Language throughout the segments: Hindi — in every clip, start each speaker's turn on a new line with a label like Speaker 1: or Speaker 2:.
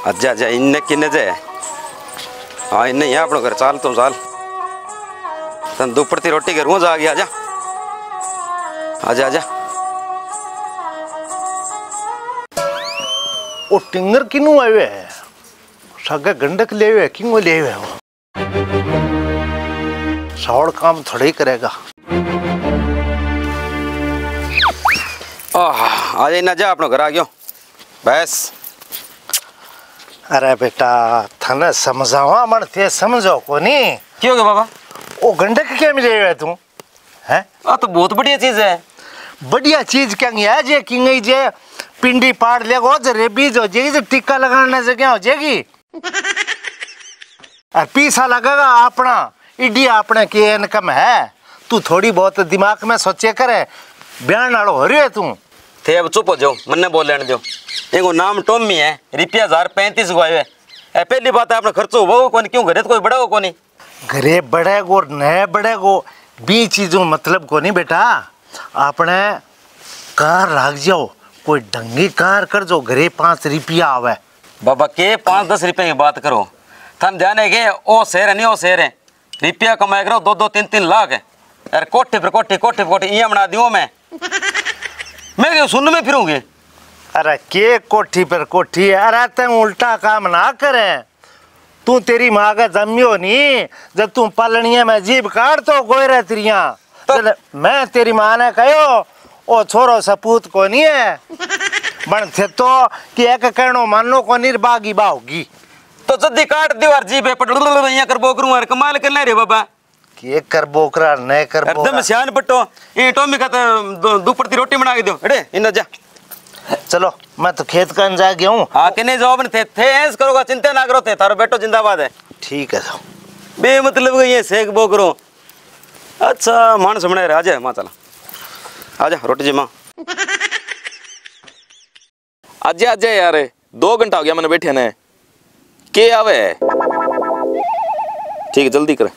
Speaker 1: अज्जा अज्जा इन्ने किन्ने जे हाँ इन्ने ही अपनो घर चाल तो चाल तन दुपड़ती रोटी के रोज आ गया आजा आजा आजा
Speaker 2: ओ टिंगर किनू आवे है सगे गंडक ले आवे किंगो ले आवे वो सावड़ काम थोड़ा ही करेगा।
Speaker 1: आज इन्ना जा अपनो घर आ गयो बस।
Speaker 2: अरे बेटा थाने समझावा मन थे समझो कोनी
Speaker 1: क्यों गया बाबा
Speaker 2: ओ गंडक क्या मिले आवे तू हैं
Speaker 1: आ तो बहुत बढ़िया चीज है।
Speaker 2: बढ़िया चीज क्या है जे किंगई जे पिंडी पाड़ लेगो जरे बीज हो जाएगी जो टिक्का लगाने से क्या हो जाएगी और पीसा लगेगा अपना इडिया अपने के इनकम है तू थोड़ी बहुत दिमाग में सोचे करे बयान वालो हो रही है तू
Speaker 1: थे अब चुप हो जाओ मन्ने बोल लेने दो एगो नाम टॉमी है रुपया 1035 को आए पहली बात है अपना खर्चो वो कौन क्यों घरे तो कोई बड़ा हो कौन
Speaker 2: घरे बढ़ेगो नए बढ़ेगो बी चीजों मतलब को नहीं बेटा अपने कार लाग जाओ कोई ढंगी कार कर जो घरे 5 रुपया आवे
Speaker 1: बाबा के 5-10 रुपए की बात करो थम जाने के ओ शहर है नहीं ओ शहर है रुपया कमाए करो 2-3 लाख है यार कोठे पर कोठे ये बना दियो मैं क्यों सुन में फिरूंगी।
Speaker 2: अरे के कोठी पर कोठी अरे ते उल्टा काम ना करे तू तेरी माँ का जमियो नहीं जब तू पलनिया में जीभ काट तो गोयरे तिरिया मैं तेरी माँ ने कहो ओ छोरो सपूत को नहीं है बन थे तो कि एक कहनो मानो को निर्बागी बाहोगी
Speaker 1: तो जल्दी काट दीवार जीभ है पट यहाँ कर बोकरूं यार कमाल कर ले रे बाबा
Speaker 2: के कर बोकरा नहीं कर
Speaker 1: एकदम सियान पट्टो ये टॉमी का दुपड़ती रोटी बना के दो अरे इन जा
Speaker 2: चलो मैं तो खेत का जा गया हूँ
Speaker 1: आके नहीं जवाब थे ऐस करोगा चिंता ना करो थे थारो बेटो जिंदाबाद है
Speaker 2: ठीक है तो
Speaker 1: बे मतलब ये सेक बो करो अच्छा मानस बना रहे आजा माँ चला आजा रोटी जी माँ
Speaker 3: आज आज यार 2 घंटा हो गया मैंने बैठे ने के आवे ठीक है जल्दी कर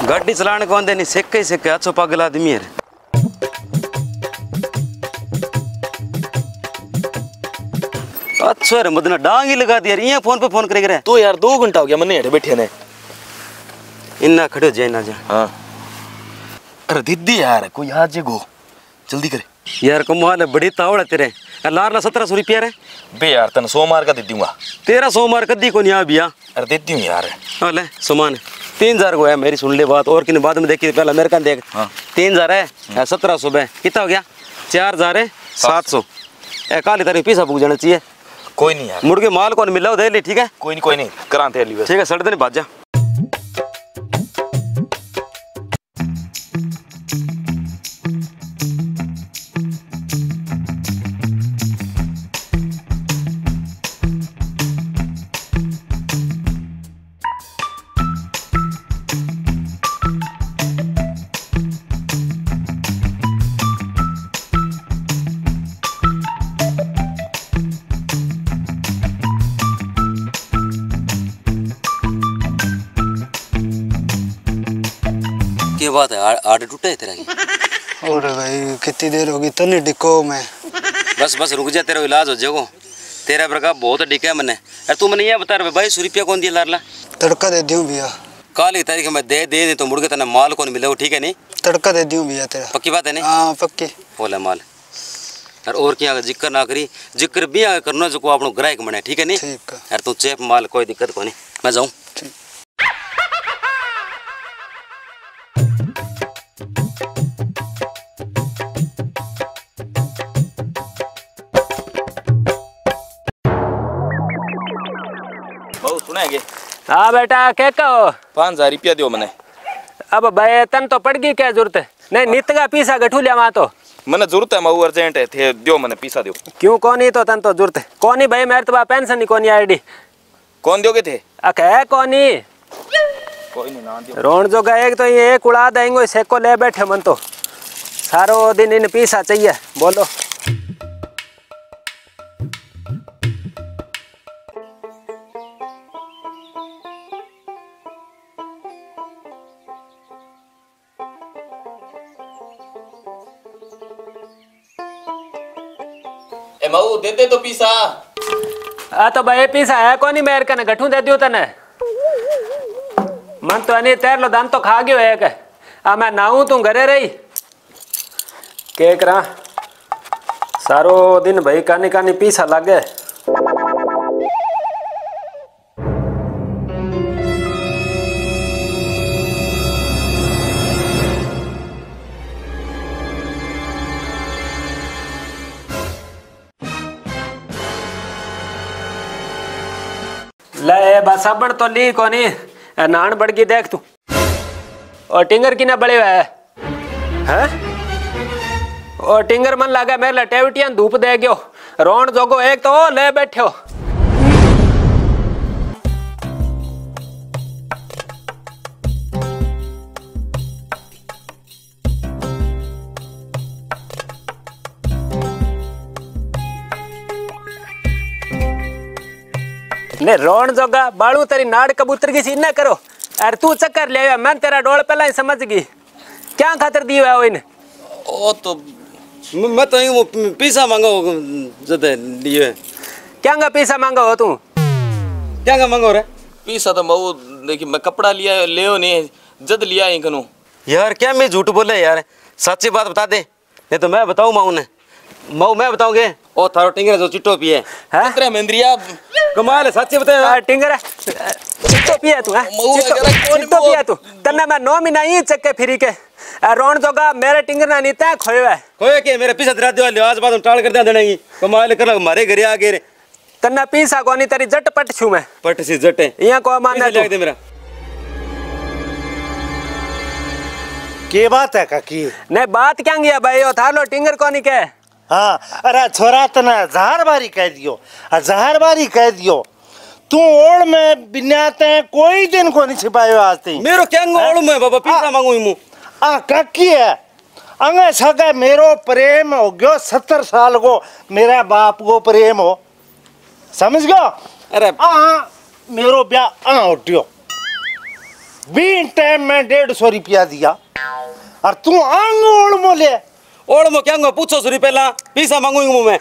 Speaker 1: गाड़ी चलाने कौन देनी सेक ही सेक अच्छो पागल आदमी है अच्छा रे मदना डांग ही लगा दिया ये फोन पे फोन करेगा
Speaker 3: तो यार 2 घंटा हो गया मैंने हेठे बैठे ने
Speaker 1: इन्ना खड़े जाए ना जा
Speaker 3: हाँ अरे दीदी यार कोई आ जेगो जल्दी करे
Speaker 1: यार कमाल है बड़ी तावड़ है तेरे लारला 1700 रुपया रे
Speaker 3: बे यार तन सोमवार का दे दूंगा
Speaker 1: तेरा सोमवार कद्दी को नहीं आ बिया
Speaker 3: अरे देती हूँ यार
Speaker 1: ले सामान 3000 को है मेरी सुन ले बात और किन बाद में देखी पहले मेरे का देख
Speaker 3: हाँ
Speaker 1: 3000 है 1700 है कितना हो गया 4000 है 700 काली तारीख पीसा बुक जाना चाहिए
Speaker 3: कोई नहीं यार
Speaker 1: मुड़ के माल कौन मिला दे ले ठीक है
Speaker 3: कोई नहीं कराते अली बस
Speaker 1: ठीक है सड़ देने बाज जा क्या बात है आर्डर टूटा है तेरा की
Speaker 4: और भाई कितनी देर होगी तो नहीं डिको में
Speaker 1: बस रुक जा तेरा इलाज हो जाएगा तेरा प्रकार बहुत डिका है मैंने यार तू मैंने ये बता रहा 22 रुपया कौन दिया लारला
Speaker 4: तड़का दे दूँ भैया
Speaker 1: काल की तारीख में दे तो मुड़ के तेना माल कौन मिले ठीक है नहीं
Speaker 4: तड़का दे दूँ भैया तेरा
Speaker 1: पक्की बात है नहीं
Speaker 4: हाँ पक्की
Speaker 1: बोला माल यार और क्या जिक्र ना करी जिक्र भी करना जो अपनो ग्राहक बने ठीक है नहीं
Speaker 4: ठीक है
Speaker 1: यार तू चेप माल कोई दिक्कत को नहीं मैं जाऊँ
Speaker 3: सुनेंगे
Speaker 5: हाँ बेटा क्या कहो
Speaker 3: 5000 रुपया दो मैंने
Speaker 5: अब भाई तन तो पड़ गई क्या जरूरत है नहीं नित का पीसा गठू लिया वहाँ तो
Speaker 3: मैंने जरूरत है मैं अर्जेंट है थे दो मैंने पीसा दो
Speaker 5: क्यों कौन ही तो तन तो जरूरत है कौन ही भाई मेरे तो पेंशन ही कौन आईडी
Speaker 3: कौन दोगे थे
Speaker 5: है कौन ही
Speaker 3: कोई नहीं ना दियो
Speaker 5: रोन जो गए तो ये एक उड़ा देंगे इसे को ले बैठे मन तो सारो दिन इन पीसा चाहिए बोलो
Speaker 3: माऊ दे दे तो पीसा।
Speaker 5: आ तो भाई पीसा है कोनी मेरे कने गठू दे दियो तने। मन तो अने तेर लो दान तो खा गयो है के आ मैं नाऊ तू घरे रही के करा सारो दिन भाई कानी कानी पीसा लागे। ले बस साबण तो ली कोनी नान बड़गी देख तू और टिंगर की ना बड़े हुआ है और टिंगर मन लगा मेरे लटेवटियां धूप दे गयो रोन जोगो एक तो ओ ले बैठो। ने रोन जोगा बालू तेरी नाड़ कबूतर की सी ना करो अरे तू चक्कर ले आया मैं तेरा डोल पहला ही समझ गई क्या खातर दी हुआ इन
Speaker 1: ओ तो मैं तो यूं पीसा मांगो जदे लिए
Speaker 5: क्या का पैसा मांगा हो तू
Speaker 1: क्या का मांगो रे
Speaker 3: पीसा तो माऊ देखी मैं कपड़ा लिया ले नहीं जद लिया ही कनु।
Speaker 1: यार क्या मैं झूठ बोले यार सच्ची बात बता दे नहीं तो मैं बताऊं माऊ ने माऊ मैं बताऊंगे ओ थारो टिंगर जो चिट्टो पिए
Speaker 5: हैं
Speaker 3: तेरे मेंद्रिया
Speaker 1: कमाल है सच्ची बता
Speaker 5: टिंगर चिट्टो पिया तू हैं
Speaker 3: मऊ वगैरह कौन
Speaker 5: चिट्टो पिया तू तन्ने मैं 9 महीना ही चक्के फिरी के रोन जोगा मेरे टिंगर ना नीता खोयो है
Speaker 1: कोई के मेरे पीछे दरा दियो लिहाज बाद टाल कर दे देनेगी कमाल कर मारे घरे आ गए
Speaker 5: तन्ने पीसा कोनी तेरी जट पट छू मैं
Speaker 1: पट सी जटे
Speaker 5: यहाँ को मानना
Speaker 1: ले दे मेरा
Speaker 2: के बात है काकी?
Speaker 5: ने बात क्या गया भाई ओ थालो टिंगर कोनी के
Speaker 2: हाँ अरे छोरा तना जहर बारी कह दियो जहर बारी कह दियो तू ओड़ में बिन्याते कोई दिन को नहीं छिपायो आज ती
Speaker 1: मेरो क्या ओड़ में बाबा पीसा मांगू मु
Speaker 2: आ काकी है अंगे सगे मेरो प्रेम हो गयो 70 साल को मेरा बाप को प्रेम हो समझ गयो।
Speaker 1: अरे
Speaker 2: मेरो ब्याह उठ्यो बीन टाइम में 150 रुपया दिया और तू आंग ओड़ मोले
Speaker 1: ओड़ मो क्या पूछो सुरी पहला पीसा मांगू मैं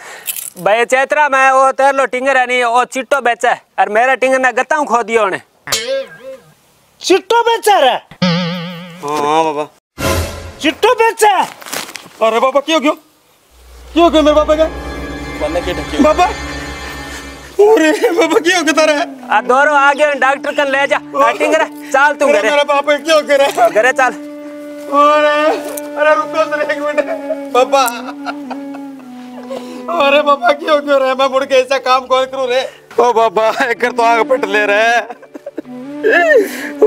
Speaker 5: भाई चैत्रा मैं वो तेरलो टिंगर है नहीं वो चिट्टो बेचा और मेरा टिंगर ने गत्ता खो दियो ने
Speaker 2: चिट्टो बेचा रे
Speaker 1: हाँ बाबा
Speaker 2: चिट्टो बेचा
Speaker 1: अरे बाबा क्यों क्यों क्यों क्यों मेरे बाबा का
Speaker 3: बनने के ढके
Speaker 1: बाबा अरे बाबा क्यों कहता रहा
Speaker 5: आ दोरो आ गयो डॉक्टर कन ले जा टिंगर चल तू घरे
Speaker 1: मेरा बाबा क्यों करे
Speaker 5: घरे चल
Speaker 1: अरे रुको जरा एक मिनट बाबा अरे बाबा क्यों क्यों रहे मैं मुड़ के ऐसा काम कौन करूं रे ओ बाबा एक कर तो आग पट ले रहे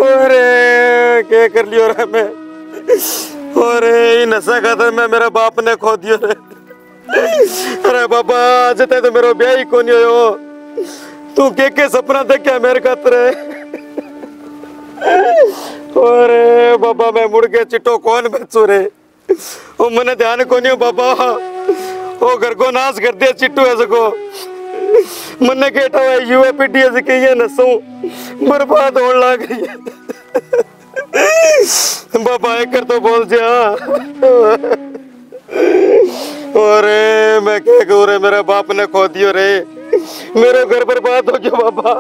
Speaker 1: अरे क्या कर लियो रे मैं अरे ये नशा खातर मैं मेरा बाप ने खो दियो रे अरे बाबा जते तो मेरा ब्याह ही कोनी होयो तू के सपना देखया मेरे खातर अरे बाबा मैं मुड़ के चिट्टो कौन बेचू रे ओ मने ध्यान कोनी हो बाबा ओ घर को नाश कर दिया चिट्टू ऐसे को मने केटा हुआ युवा पीढ़ी ऐसे के ये नसों बर्बाद होने लग गई है बाबा एक कर तो बोल जा अरे मैं क्या कहूँ रे मेरे बाप ने खो दियो रे मेरे घर बर्बाद हो गया बाबा।